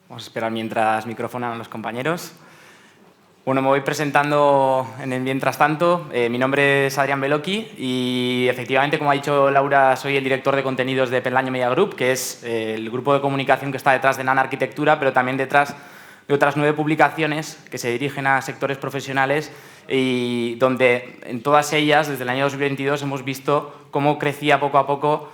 Vamos a esperar mientras micrófono a los compañeros. Bueno, me voy presentando en el mientras tanto. Mi nombre es Adrián Beloki y efectivamente, como ha dicho Laura, soy el director de contenidos de Peldaño Media Group, que es el grupo de comunicación que está detrás de NAN Arquitectura, pero también detrás de otras 9 publicaciones que se dirigen a sectores profesionales y donde en todas ellas, desde el año 2022, hemos visto cómo crecía poco a poco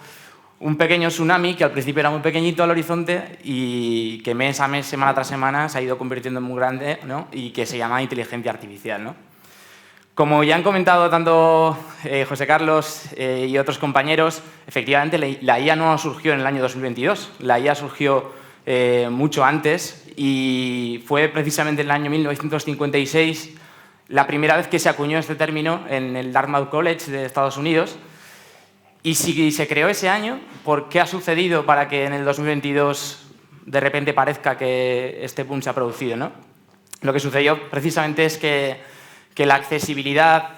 un pequeño tsunami que al principio era muy pequeñito al horizonte y que mes a mes, semana tras semana, se ha ido convirtiendo en muy grande, ¿no? Y que se llama inteligencia artificial, ¿no? Como ya han comentado tanto José Carlos y otros compañeros, efectivamente la IA no surgió en el año 2022. La IA surgió mucho antes y fue precisamente en el año 1956 la primera vez que se acuñó este término en el Dartmouth College de Estados Unidos. Y si se creó ese año, ¿por qué ha sucedido para que en el 2022 de repente parezca que este boom se ha producido, ¿no? Lo que sucedió precisamente es que la accesibilidad,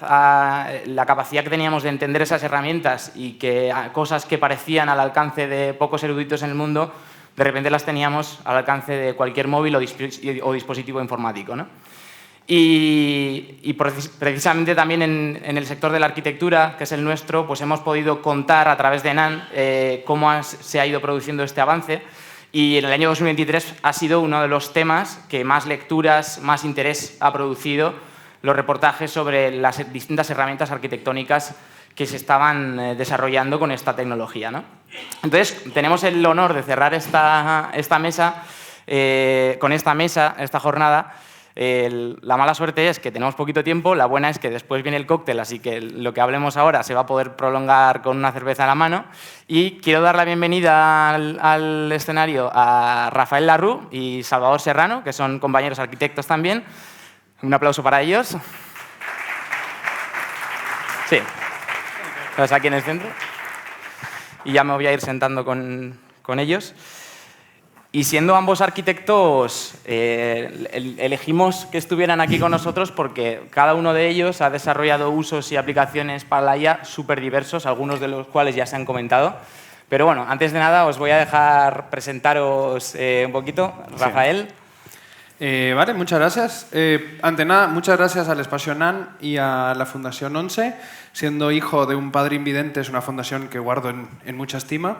la capacidad que teníamos de entender esas herramientas y que cosas que parecían al alcance de pocos eruditos en el mundo, de repente las teníamos al alcance de cualquier móvil o dispositivo informático, ¿no? Y precisamente también en el sector de la arquitectura, que es el nuestro, pues hemos podido contar a través de NAN cómo se ha ido produciendo este avance. Y en el año 2023 ha sido uno de los temas que más lecturas, más interés ha producido los reportajes sobre las distintas herramientas arquitectónicas que se estaban desarrollando con esta tecnología, ¿no? Entonces, tenemos el honor de cerrar esta jornada. La mala suerte es que tenemos poquito tiempo, la buena es que después viene el cóctel, así que lo que hablemos ahora se va a poder prolongar con una cerveza en la mano. Y quiero dar la bienvenida al escenario a Rafael Larrú y Salvador Serrano, que son compañeros arquitectos también. Un aplauso para ellos. Sí, estás aquí en el centro. Y ya me voy a ir sentando con ellos. Y siendo ambos arquitectos, elegimos que estuvieran aquí con nosotros porque cada uno de ellos ha desarrollado usos y aplicaciones para la IA súper diversos, algunos de los cuales ya se han comentado. Pero bueno, antes de nada os voy a dejar presentaros un poquito. Rafael. Sí. Vale, muchas gracias. Ante nada, muchas gracias al Espacio NAN y a la Fundación 11. Siendo hijo de un padre invidente, es una fundación que guardo en mucha estima.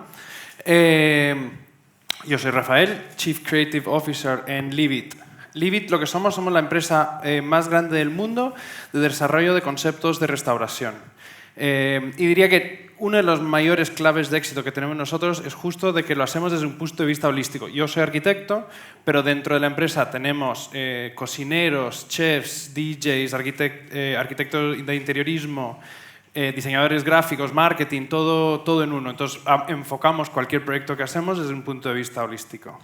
Yo soy Rafael, Chief Creative Officer en Livit. Livit, lo que somos la empresa más grande del mundo de desarrollo de conceptos de restauración. Y diría que una de las mayores claves de éxito que tenemos nosotros es justo de que lo hacemos desde un punto de vista holístico. Yo soy arquitecto, pero dentro de la empresa tenemos cocineros, chefs, DJs, arquitectos de interiorismo, diseñadores gráficos, marketing, todo en uno. Entonces, enfocamos cualquier proyecto que hacemos desde un punto de vista holístico.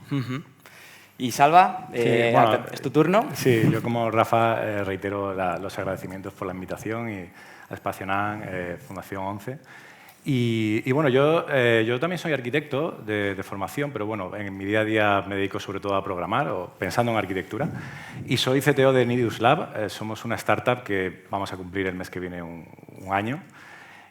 Y Salva, sí, bueno, es tu turno. Sí, yo como Rafa reitero los agradecimientos por la invitación y a Espacio NAN, Fundación 11. Y bueno, yo también soy arquitecto de formación, pero bueno, en mi día a día me dedico sobre todo a programar o pensando en arquitectura. Y soy CTO de Nidus Lab. Somos una startup que vamos a cumplir el mes que viene un año.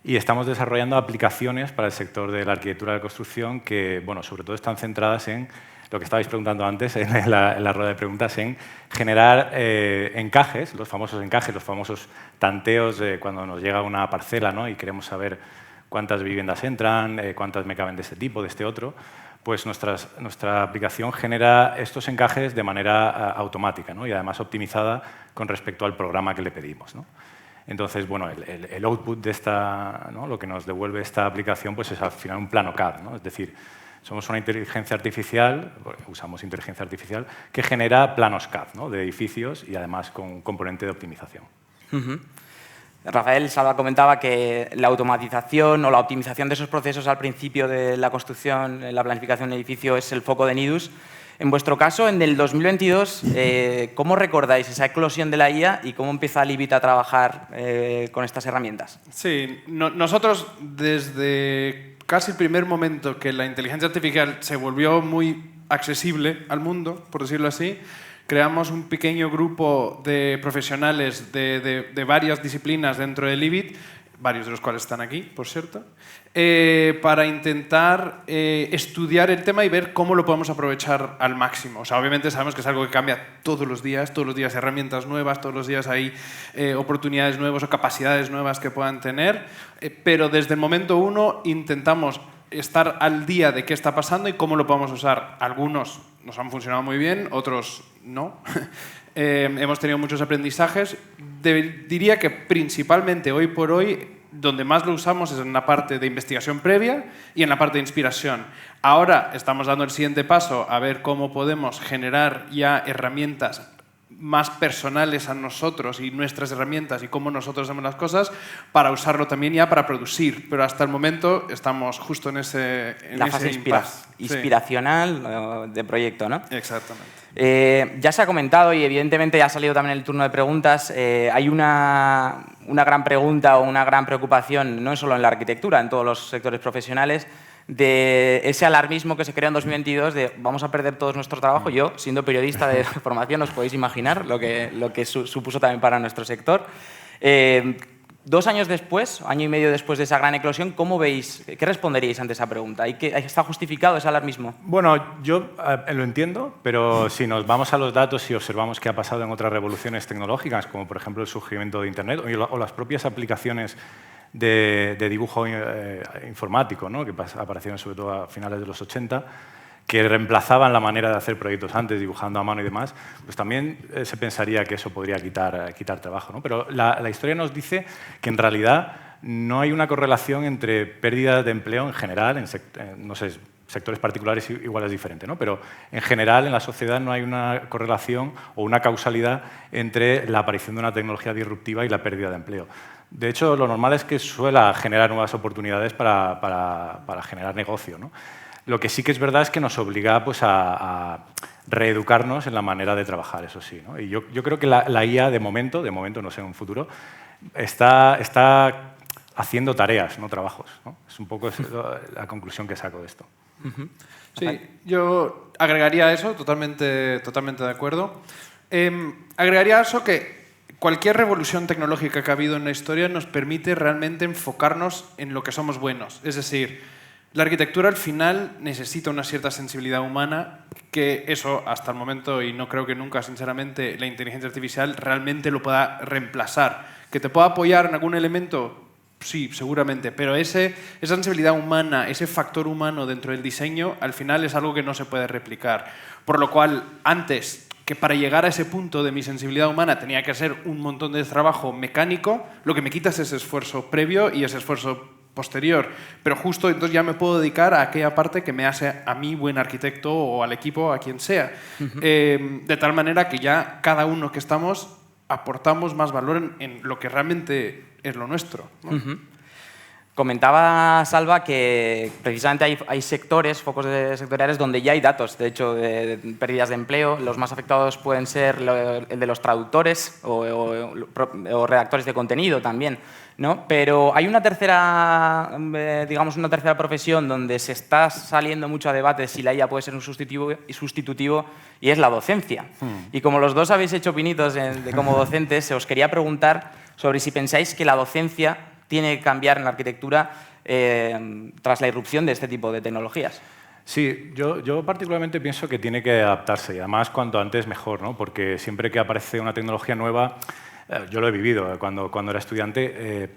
Y estamos desarrollando aplicaciones para el sector de la arquitectura de la construcción que, bueno, sobre todo están centradas en lo que estabais preguntando antes en la rueda de preguntas, en generar encajes, los famosos encajes, los famosos tanteos cuando nos llega una parcela, ¿no? Y queremos saber cuántas viviendas entran, cuántas me caben de este tipo, de este otro. Pues nuestra aplicación genera estos encajes de manera automática, ¿no? Y además optimizada con respecto al programa que le pedimos, ¿no? Entonces, bueno, el output de esta, ¿no? Lo que nos devuelve esta aplicación pues es al final un plano CAD, ¿no? Es decir, somos una inteligencia artificial, usamos inteligencia artificial, que genera planos CAD, ¿no? De edificios y además con componente de optimización. Rafael, Salva comentaba que la automatización o la optimización de esos procesos al principio de la construcción, la planificación del edificio es el foco de Nidus. En vuestro caso, en el 2022, ¿cómo recordáis esa eclosión de la IA y cómo empieza Livit a trabajar con estas herramientas? Sí, nosotros desde casi el primer momento que la inteligencia artificial se volvió muy accesible al mundo, por decirlo así, creamos un pequeño grupo de profesionales de varias disciplinas dentro de Livit varios de los cuales están aquí, por cierto, para intentar estudiar el tema y ver cómo lo podemos aprovechar al máximo. O sea, obviamente sabemos que es algo que cambia todos los días hay herramientas nuevas, todos los días hay oportunidades nuevas o capacidades nuevas que puedan tener, pero desde el momento uno intentamos estar al día de qué está pasando y cómo lo podemos usar. Algunos nos han funcionado muy bien, otros no. Hemos tenido muchos aprendizajes. Diría que principalmente hoy por hoy donde más lo usamos es en la parte de investigación previa y en la parte de inspiración. Ahora estamos dando el siguiente paso a ver cómo podemos generar ya herramientas más personales a nosotros y nuestras herramientas y cómo nosotros hacemos las cosas para usarlo también ya para producir. Pero hasta el momento estamos justo en ese la fase inspiracional de proyecto, ¿no? Exactamente. Ya se ha comentado y evidentemente ya ha salido también el turno de preguntas. Hay una gran pregunta o una gran preocupación, no solo en la arquitectura, en todos los sectores profesionales, de ese alarmismo que se creó en 2022 de vamos a perder todo nuestro trabajo. Yo, siendo periodista de formación, os podéis imaginar lo que supuso también para nuestro sector. 2 años después, año y medio después de esa gran eclosión, ¿cómo veis? ¿Qué responderíais ante esa pregunta? ¿Está justificado ese alarmismo? Bueno, yo lo entiendo, pero si nos vamos a los datos y observamos qué ha pasado en otras revoluciones tecnológicas, como por ejemplo el surgimiento de Internet o las propias aplicaciones de dibujo informático, ¿no? Que aparecieron sobre todo a finales de los 80, que reemplazaban la manera de hacer proyectos antes, dibujando a mano y demás, pues también se pensaría que eso podría quitar trabajo, ¿no? Pero la historia nos dice que en realidad no hay una correlación entre pérdida de empleo en general, no sé, sectores particulares igual es diferente, ¿no? Pero en general en la sociedad no hay una correlación o una causalidad entre la aparición de una tecnología disruptiva y la pérdida de empleo. De hecho, lo normal es que suela generar nuevas oportunidades para generar negocio, ¿no? Lo que sí que es verdad es que nos obliga pues, a reeducarnos en la manera de trabajar, eso sí, ¿no? Y yo creo que la IA, de momento, no sé, en un futuro, está haciendo tareas, no trabajos, ¿no? Es un poco la conclusión que saco de esto. Sí, yo agregaría a eso, totalmente de acuerdo. Agregaría a eso que cualquier revolución tecnológica que ha habido en la historia nos permite realmente enfocarnos en lo que somos buenos. Es decir, la arquitectura al final necesita una cierta sensibilidad humana, que eso hasta el momento, y no creo que nunca, sinceramente, la inteligencia artificial realmente lo pueda reemplazar. ¿Que te pueda apoyar en algún elemento? Sí, seguramente, pero esa sensibilidad humana, ese factor humano dentro del diseño, al final es algo que no se puede replicar. Por lo cual, antes que para llegar a ese punto de mi sensibilidad humana tenía que hacer un montón de trabajo mecánico, lo que me quita es ese esfuerzo previo y ese esfuerzo posterior. Pero justo entonces ya me puedo dedicar a aquella parte que me hace a mí buen arquitecto o al equipo, a quien sea. De tal manera que ya cada uno que estamos aportamos más valor en lo que realmente es lo nuestro, ¿no? Comentaba Salva que precisamente hay sectores, focos sectoriales donde ya hay datos, de hecho, de pérdidas de empleo. Los más afectados pueden ser el de los traductores o redactores de contenido también, ¿no? Pero hay una tercera, digamos, una tercera profesión donde se está saliendo mucho a debate si la IA puede ser un sustitutivo y es la docencia. Y como los dos habéis hecho pinitos como docentes, os quería preguntar sobre si pensáis que la docencia tiene que cambiar en la arquitectura tras la irrupción de este tipo de tecnologías. Sí, yo particularmente pienso que tiene que adaptarse y además cuanto antes mejor, ¿no? Porque siempre que aparece una tecnología nueva, yo lo he vivido cuando era estudiante,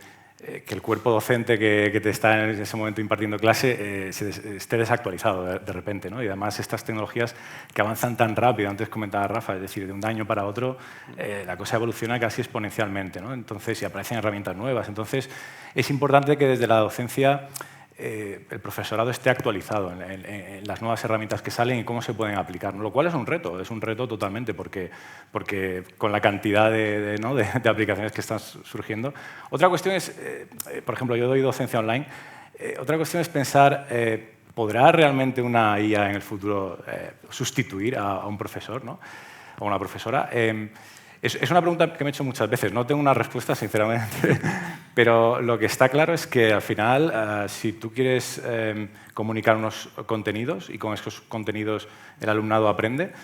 que el cuerpo docente que te está en ese momento impartiendo clase esté desactualizado de repente, ¿no? Y además estas tecnologías que avanzan tan rápido, antes comentaba Rafa, es decir, de un año para otro, la cosa evoluciona casi exponencialmente, ¿no? Entonces, y aparecen herramientas nuevas. Entonces, es importante que desde la docencia el profesorado esté actualizado en las nuevas herramientas que salen y cómo se pueden aplicar, ¿no? Lo cual es un reto totalmente, porque con la cantidad de aplicaciones que están surgiendo. Otra cuestión es, por ejemplo, yo doy docencia online, otra cuestión es pensar, ¿podrá realmente una IA en el futuro sustituir a un profesor, ¿no? O una profesora? Es una pregunta que me he hecho muchas veces, no tengo una respuesta, sinceramente, pero lo que está claro es que al final, si tú quieres comunicar unos contenidos y con esos contenidos el alumnado aprende,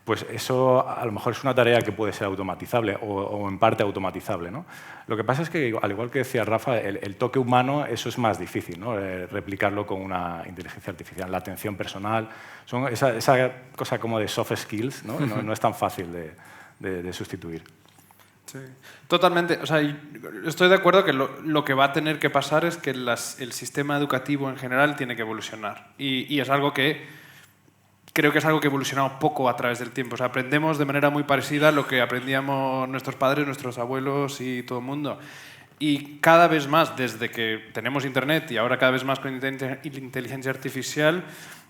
pues eso a lo mejor es una tarea que puede ser automatizable o en parte automatizable, ¿no? Lo que pasa es que, al igual que decía Rafa, el toque humano, eso es más difícil, ¿no? Replicarlo con una inteligencia artificial. La atención personal, son esa cosa como de soft skills, ¿no? No es tan fácil de sustituir. Sí, totalmente. O sea, estoy de acuerdo que lo que va a tener que pasar es que el sistema educativo en general tiene que evolucionar. Y es algo que creo que es algo que ha evolucionado poco a través del tiempo. O sea, aprendemos de manera muy parecida a lo que aprendíamos nuestros padres, nuestros abuelos y todo el mundo. Y cada vez más, desde que tenemos Internet y ahora cada vez más con inteligencia artificial,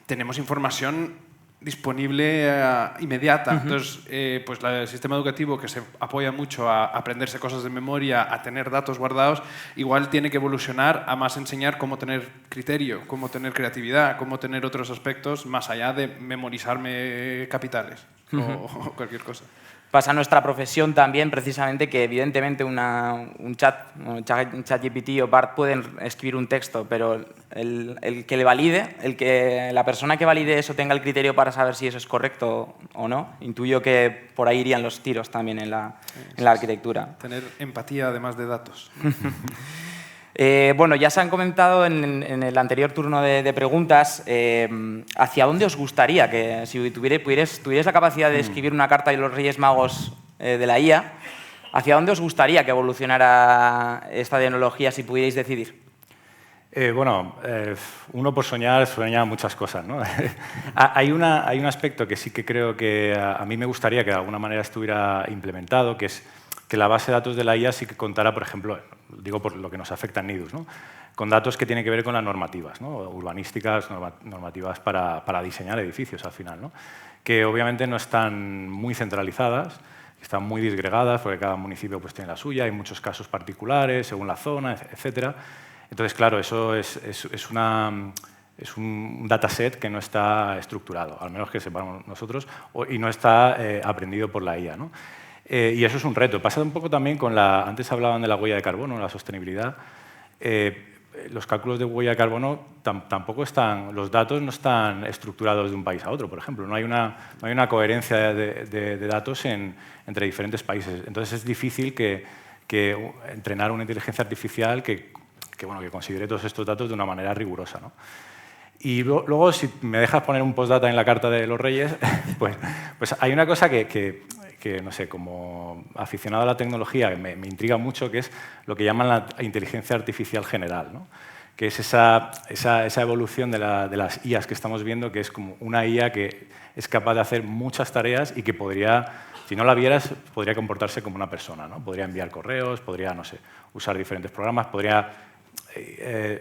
tenemos información disponible inmediata. Entonces, pues el sistema educativo, que se apoya mucho a aprenderse cosas de memoria, a tener datos guardados, igual tiene que evolucionar a más enseñar cómo tener criterio, cómo tener creatividad, cómo tener otros aspectos más allá de memorizarme capitales o cualquier cosa. Pasa a nuestra profesión también, precisamente, que evidentemente un ChatGPT o BART pueden escribir un texto, pero el que le valide, la persona que valide eso tenga el criterio para saber si eso es correcto o no, intuyo que por ahí irían los tiros también en la arquitectura. Tener empatía además de datos. Bueno, ya se han comentado en el anterior turno de preguntas hacia dónde os gustaría que, si tuvierais la capacidad de escribir una carta de los Reyes Magos de la IA, hacia dónde os gustaría que evolucionara esta tecnología si pudierais decidir. Uno por soñar sueña muchas cosas, ¿no? hay un aspecto que sí que creo que a mí me gustaría que de alguna manera estuviera implementado, que es que la base de datos de la IA sí que contara, por ejemplo, digo por lo que nos afecta en NIDUS, ¿no? Con datos que tienen que ver con las normativas, ¿no? Urbanísticas, normativas para diseñar edificios al final, ¿no? Que obviamente no están muy centralizadas, están muy disgregadas, porque cada municipio pues, tiene la suya, hay muchos casos particulares, según la zona, etc. Entonces, claro, eso es un dataset que no está estructurado, al menos que sepamos nosotros, y no está aprendido por la IA, ¿no? Y eso es un reto. Pasa un poco también con antes hablaban de la huella de carbono, la sostenibilidad. Los cálculos de huella de carbono tampoco están, los datos no están estructurados de un país a otro, por ejemplo. No hay una coherencia de datos entre diferentes países. Entonces es difícil que entrenar una inteligencia artificial que considere todos estos datos de una manera rigurosa, ¿no? Y luego, si me dejas poner un postdata en la carta de los Reyes, pues hay una cosa que no sé, como aficionado a la tecnología me intriga mucho, que es lo que llaman la inteligencia artificial general, ¿no? Que es esa evolución de las IAs que estamos viendo, que es como una IA que es capaz de hacer muchas tareas y que podría, si no la vieras, podría comportarse como una persona, ¿no? Podría enviar correos, podría, no sé, usar diferentes programas, podría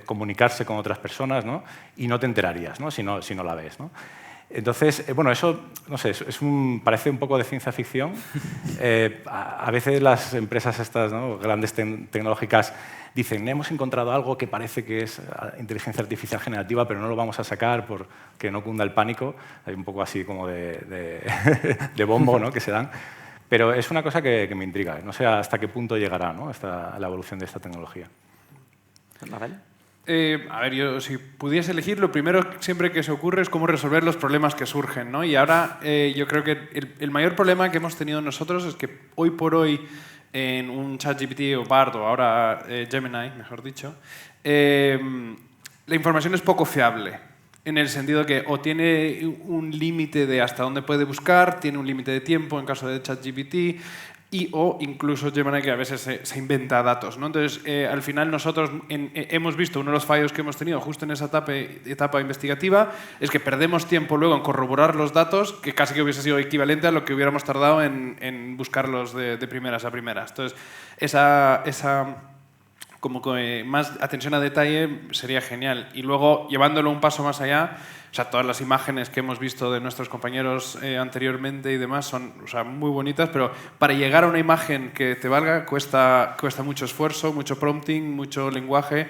comunicarse con otras personas, ¿no? Y no te enterarías, ¿no? Si no la ves, ¿no? Entonces, eso, no sé, parece un poco de ciencia ficción. A veces las empresas estas, ¿no? Grandes tecnológicas dicen, hemos encontrado algo que parece que es inteligencia artificial generativa, pero no lo vamos a sacar porque no cunda el pánico. Hay un poco así como de bombo, ¿no? Que se dan. Pero es una cosa que me intriga. No sé hasta qué punto llegará, ¿no? La evolución de esta tecnología. A ver, yo si pudiese elegir, lo primero siempre que se ocurre es cómo resolver los problemas que surgen, ¿no? Y ahora yo creo que el mayor problema que hemos tenido nosotros es que hoy por hoy en un ChatGPT o BART o ahora Gemini, mejor dicho, la información es poco fiable. En el sentido que o tiene un límite de hasta dónde puede buscar, tiene un límite de tiempo en caso de ChatGPT, o incluso Gemini, que a veces se inventa datos, ¿no? Entonces, al final nosotros hemos visto uno de los fallos que hemos tenido justo en esa etapa investigativa, es que perdemos tiempo luego en corroborar los datos, que casi que hubiese sido equivalente a lo que hubiéramos tardado en buscarlos de primeras a primeras. Entonces, esa como que más atención a detalle sería genial. Y luego, llevándolo un paso más allá, o sea, todas las imágenes que hemos visto de nuestros compañeros anteriormente y demás son, o sea, muy bonitas, pero para llegar a una imagen que te valga cuesta mucho esfuerzo, mucho prompting, mucho lenguaje.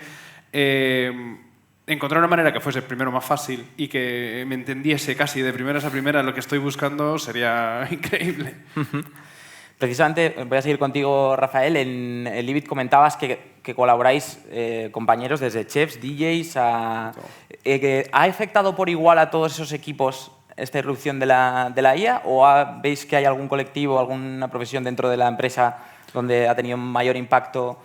Encontrar una manera que fuese primero más fácil y que me entendiese casi de primeras a primeras lo que estoy buscando sería increíble. Precisamente, voy a seguir contigo, Rafael. En el Livit comentabas que colaboráis compañeros desde chefs, DJs, ¿ha afectado por igual a todos esos equipos esta irrupción de la IA o veis que hay algún colectivo, alguna profesión dentro de la empresa donde ha tenido un mayor impacto?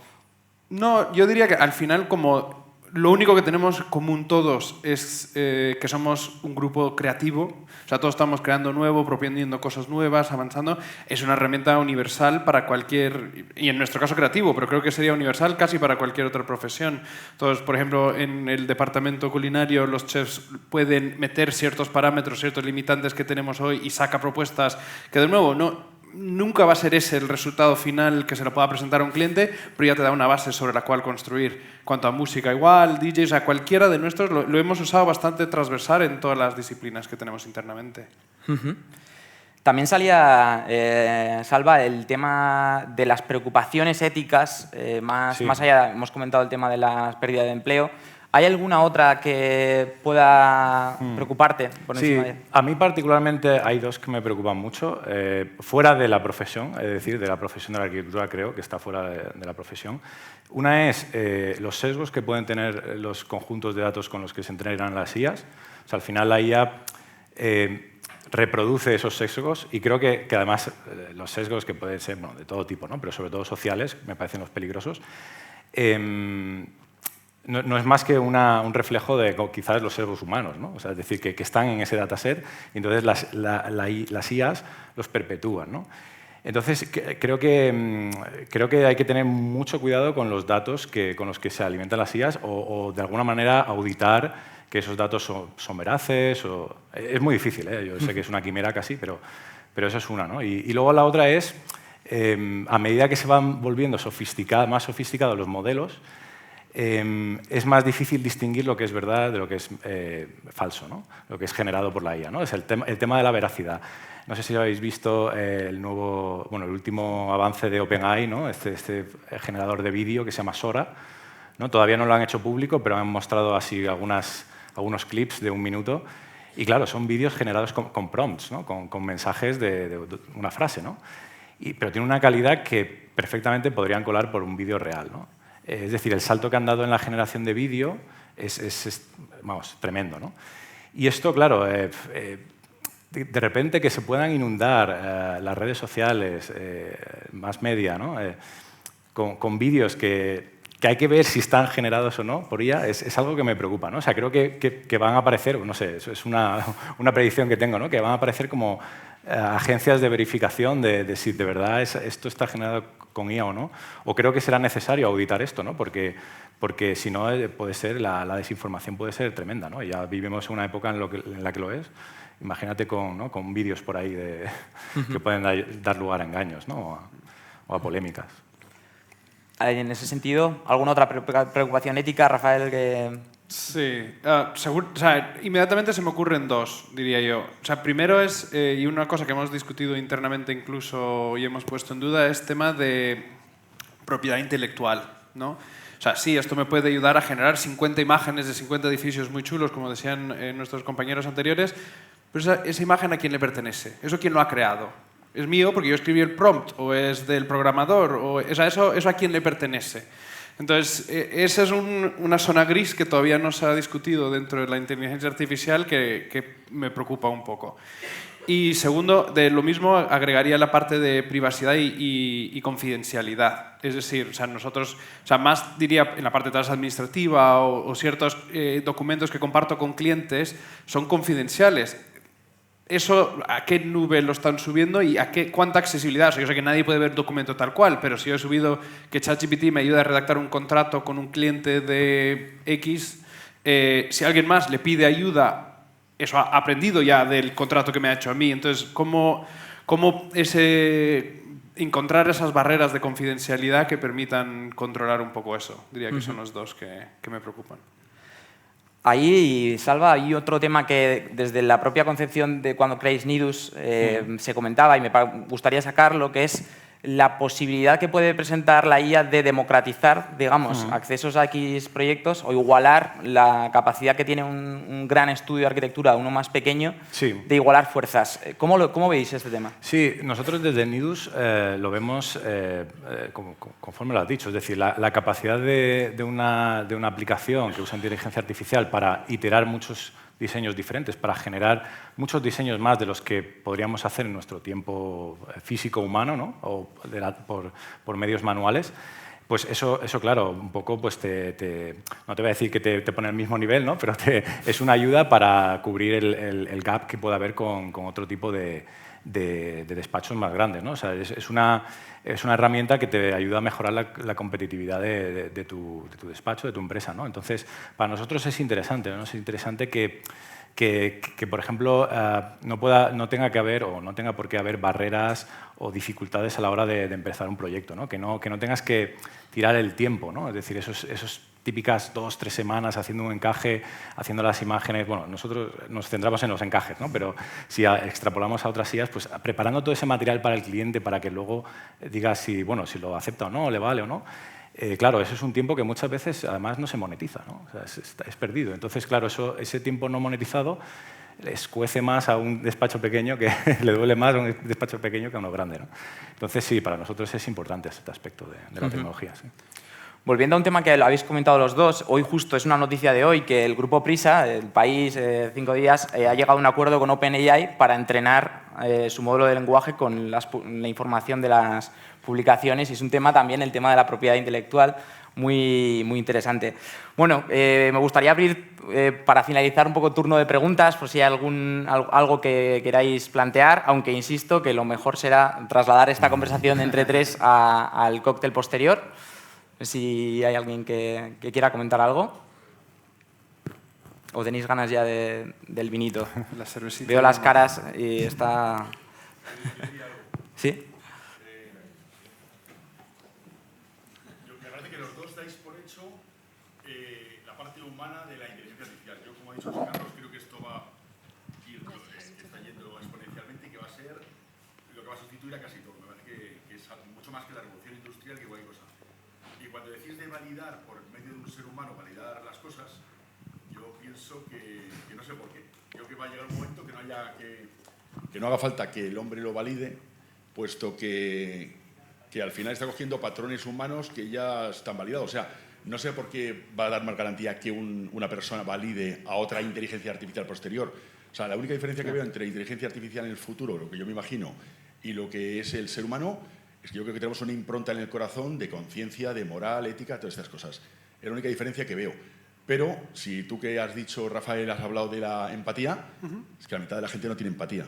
No, yo diría que al final como lo único que tenemos común todos es que somos un grupo creativo, o sea, todos estamos creando nuevo, proponiendo cosas nuevas, avanzando. Es una herramienta universal para cualquier, y en nuestro caso creativo, pero creo que sería universal casi para cualquier otra profesión. Entonces, por ejemplo, en el departamento culinario los chefs pueden meter ciertos parámetros, ciertos limitantes que tenemos hoy y saca propuestas que, de nuevo, nunca va a ser ese el resultado final que se lo pueda presentar a un cliente, pero ya te da una base sobre la cual construir. Cuanto a música igual, DJs, a cualquiera de nuestros, lo hemos usado bastante transversal en todas las disciplinas que tenemos internamente. También salía, Salva, el tema de las preocupaciones éticas, más allá, hemos comentado el tema de la pérdida de empleo. ¿Hay alguna otra que pueda preocuparte por encima de? A mí particularmente hay dos que me preocupan mucho, fuera de la profesión, es decir, de la profesión de la arquitectura creo que está fuera de la profesión. Una es los sesgos que pueden tener los conjuntos de datos con los que se entrenan las IAs. O sea, al final la IA reproduce esos sesgos y creo que además los sesgos que pueden ser de todo tipo, ¿no? Pero sobre todo sociales, me parecen los peligrosos. No es más que un reflejo de quizás los sesgos humanos, ¿no? O sea, es decir, que están en ese dataset y entonces las IAs los perpetúan, ¿no? Entonces, creo que hay que tener mucho cuidado con los datos con los que se alimentan las IAs o de alguna manera auditar que esos datos son veraces. Es muy difícil, ¿eh? Yo sé que es una quimera casi, pero eso es una, ¿no? Y luego la otra es, a medida que se van volviendo más sofisticados los modelos, es más difícil distinguir lo que es verdad de lo que es falso, ¿no? Lo que es generado por la IA, ¿no? Es el tema de la veracidad. No sé si habéis visto el último avance de OpenAI, ¿no? Este generador de vídeo que se llama Sora, ¿no? Todavía no lo han hecho público, pero han mostrado así algunos clips de 1 minuto. Y claro, son vídeos generados con prompts, ¿no? Con mensajes de una frase, ¿no? Pero tiene una calidad que perfectamente podrían colar por un vídeo real, ¿no? Es decir, el salto que han dado en la generación de vídeo es tremendo, ¿no? Y esto, claro, de repente que se puedan inundar las redes sociales, más media, ¿no? Con vídeos que hay que ver si están generados o no por IA, es algo que me preocupa, ¿no? O sea, creo que van a aparecer, no sé, es una predicción que tengo, ¿no? Que van a aparecer como agencias de verificación de si de verdad esto está generado con IA o no. O creo que será necesario auditar esto, ¿no? Porque si no, puede ser, la desinformación puede ser tremenda, ¿no? Ya vivimos una época en la que lo es. Imagínate con vídeos por ahí que pueden dar lugar a engaños, ¿no? O a polémicas. En ese sentido, ¿alguna otra preocupación ética, Rafael? Sí, inmediatamente se me ocurren dos, diría yo. O sea, primero es, y una cosa que hemos discutido internamente incluso y hemos puesto en duda, es tema de propiedad intelectual, ¿no? O sea, sí, esto me puede ayudar a generar 50 imágenes de 50 edificios muy chulos, como decían nuestros compañeros anteriores, pero esa imagen ¿a quién le pertenece? ¿Eso quién lo ha creado? ¿Es mío porque yo escribí el prompt? ¿O es del programador? O sea, ¿eso a quién le pertenece? Entonces, esa es una zona gris que todavía no se ha discutido dentro de la inteligencia artificial que me preocupa un poco. Y segundo, de lo mismo agregaría la parte de privacidad y confidencialidad. Es decir, o sea, nosotros, más diría en la parte de tasa administrativa o ciertos documentos que comparto con clientes son confidenciales. Eso, ¿a qué nube lo están subiendo y cuánta accesibilidad? O sea, yo sé que nadie puede ver el documento tal cual, pero si yo he subido que ChatGPT me ayuda a redactar un contrato con un cliente de X, si alguien más le pide ayuda, eso ha aprendido ya del contrato que me ha hecho a mí. Entonces, ¿cómo encontrar esas barreras de confidencialidad que permitan controlar un poco eso? Diría que son los dos que me preocupan. Ahí, Salva, hay otro tema que desde la propia concepción de cuando creáis Nidus se comentaba y me gustaría sacarlo, que es la posibilidad que puede presentar la IA de democratizar, digamos, accesos a X proyectos o igualar la capacidad que tiene un gran estudio de arquitectura a uno más pequeño, de igualar fuerzas. ¿Cómo veis este tema? Sí, nosotros desde Nidus lo vemos conforme lo has dicho, es decir, la capacidad de una aplicación que usa inteligencia artificial para iterar muchos diseños diferentes para generar muchos diseños más de los que podríamos hacer en nuestro tiempo físico humano, ¿no? O por medios manuales. Pues eso, claro, un poco, pues no te voy a decir que te pone al mismo nivel, ¿no? Pero es una ayuda para cubrir el gap que pueda haber con otro tipo de despachos más grandes, ¿no? O sea, es una herramienta que te ayuda a mejorar la competitividad de tu despacho, de tu empresa, ¿no? Entonces, para nosotros es interesante, ¿no? Es interesante que por ejemplo, no tenga que haber o no tenga por qué haber barreras o dificultades a la hora de empezar un proyecto, ¿no? Que no tengas que tirar el tiempo, ¿no? Es decir, esos típicas 2-3 semanas haciendo un encaje, haciendo las imágenes. Bueno, nosotros nos centramos en los encajes, ¿no? Pero si extrapolamos a otras sillas, pues preparando todo ese material para el cliente para que luego diga si lo acepta o no, le vale o no. Claro, eso es un tiempo que muchas veces además no se monetiza, ¿no? O sea, es perdido. Entonces, claro, ese tiempo no monetizado les cuece más a un despacho pequeño, que le duele más a un despacho pequeño que a uno grande, ¿no? Entonces, sí, para nosotros es importante este aspecto de la tecnología. Sí. Volviendo a un tema que lo habéis comentado los dos, hoy justo es una noticia de hoy que el grupo Prisa, El País, 5 días, ha llegado a un acuerdo con OpenAI para entrenar su modelo de lenguaje con la información de las publicaciones, y es un tema también, el tema de la propiedad intelectual, muy interesante. Bueno, me gustaría abrir, para finalizar, un poco turno de preguntas, por si hay algo que queráis plantear, aunque insisto que lo mejor será trasladar esta conversación entre tres al cóctel posterior. Si hay alguien que quiera comentar algo. ¿O tenéis ganas ya del vinito? La cervecita. Veo las caras y está... ¿Sí? Me parece que los dos dais por hecho la parte humana de la inteligencia artificial. Yo, como ha dicho Carlos, creo que esto va a ir, que está yendo exponencialmente y que va a ser lo que va a sustituir a casi todo. Me parece que es mucho más que la revolución industrial que cualquier cosa. Y cuando decís de validar por medio de un ser humano, validar las cosas, yo pienso que no sé por qué. Creo que va a llegar un momento que no haga falta que el hombre lo valide, puesto que al final está cogiendo patrones humanos que ya están validados. O sea, no sé por qué va a dar más garantía que una persona valide a otra inteligencia artificial posterior. O sea, la única diferencia que veo entre inteligencia artificial en el futuro, lo que yo me imagino, y lo que es el ser humano, es que yo creo que tenemos una impronta en el corazón de conciencia, de moral, ética, todas estas cosas. Es la única diferencia que veo. Pero si tú que has dicho, Rafael, has hablado de la empatía, es que la mitad de la gente no tiene empatía.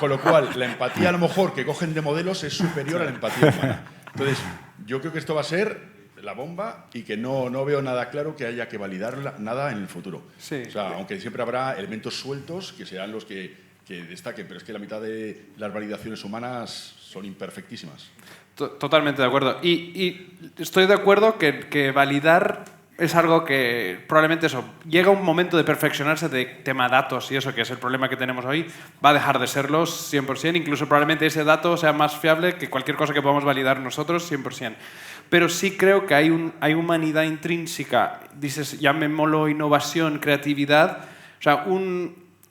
Con lo cual, la empatía a lo mejor que cogen de modelos es superior a la empatía humana. Entonces, yo creo que esto va a ser la bomba y que no veo nada claro que haya que validar nada en el futuro. Sí. O sea, aunque siempre habrá elementos sueltos que serán los que destaquen, pero es que la mitad de las validaciones humanas son imperfectísimas. Totalmente de acuerdo. Y estoy de acuerdo que validar es algo que probablemente llega un momento de perfeccionarse de tema datos y eso, que es el problema que tenemos hoy, va a dejar de serlo 100%, incluso probablemente ese dato sea más fiable que cualquier cosa que podamos validar nosotros 100%. Pero sí creo que hay humanidad intrínseca, dices, llamémoslo innovación, creatividad, o sea,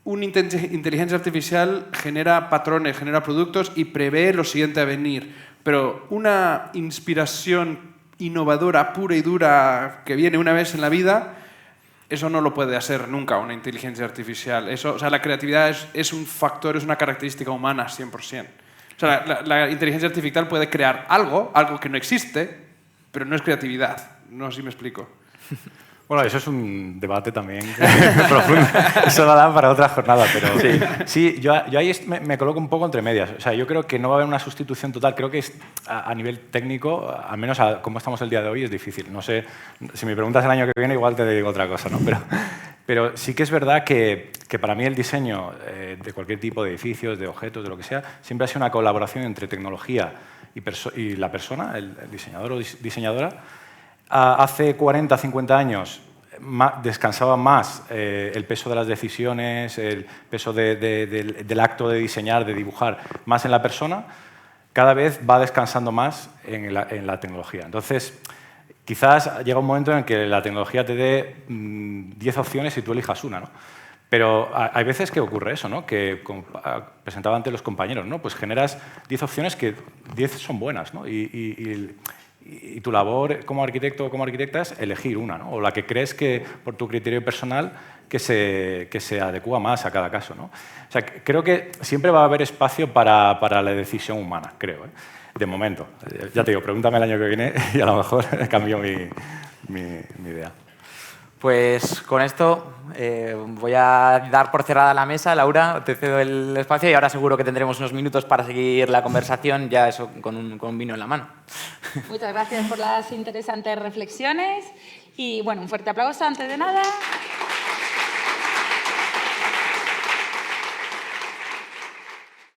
una inteligencia artificial genera patrones, genera productos y prevé lo siguiente a venir, pero una inspiración innovadora, pura y dura, que viene una vez en la vida, eso no lo puede hacer nunca una inteligencia artificial. Eso, o sea, la creatividad es un factor, es una característica humana 100%. O sea, la inteligencia artificial puede crear algo que no existe, pero no es creatividad. No sé si me explico. Bueno, eso es un debate también profundo. Eso lo da para otra jornada, pero sí, yo ahí me coloco un poco entre medias. O sea, yo creo que no va a haber una sustitución total. Creo que a nivel técnico, al menos como estamos el día de hoy, es difícil. No sé, si me preguntas el año que viene, igual te digo otra cosa, ¿no? Pero sí que es verdad que para mí el diseño de cualquier tipo de edificios, de objetos, de lo que sea, siempre ha sido una colaboración entre tecnología y la persona, el diseñador o diseñadora. Hace 40, 50 años descansaba más el peso de las decisiones, el peso del acto de diseñar, de dibujar, más en la persona. Cada vez va descansando más en la tecnología. Entonces, quizás llega un momento en que la tecnología te dé 10 opciones y tú elijas una, ¿no? Pero hay veces que ocurre eso, ¿no? Que presentaba antes los compañeros, ¿no? Pues generas 10 opciones que 10 son buenas, ¿no? Y tu labor como arquitecto o como arquitecta es elegir una, ¿no? O la que crees que por tu criterio personal que se adecua más a cada caso, ¿no? O sea, creo que siempre va a haber espacio para la decisión humana, creo, ¿eh? De momento. Ya te digo, pregúntame el año que viene y a lo mejor cambio mi idea. Pues con esto voy a dar por cerrada la mesa. Laura, te cedo el espacio y ahora seguro que tendremos unos minutos para seguir la conversación, ya eso con un vino en la mano. Muchas gracias por las interesantes reflexiones y bueno, un fuerte aplauso antes de nada.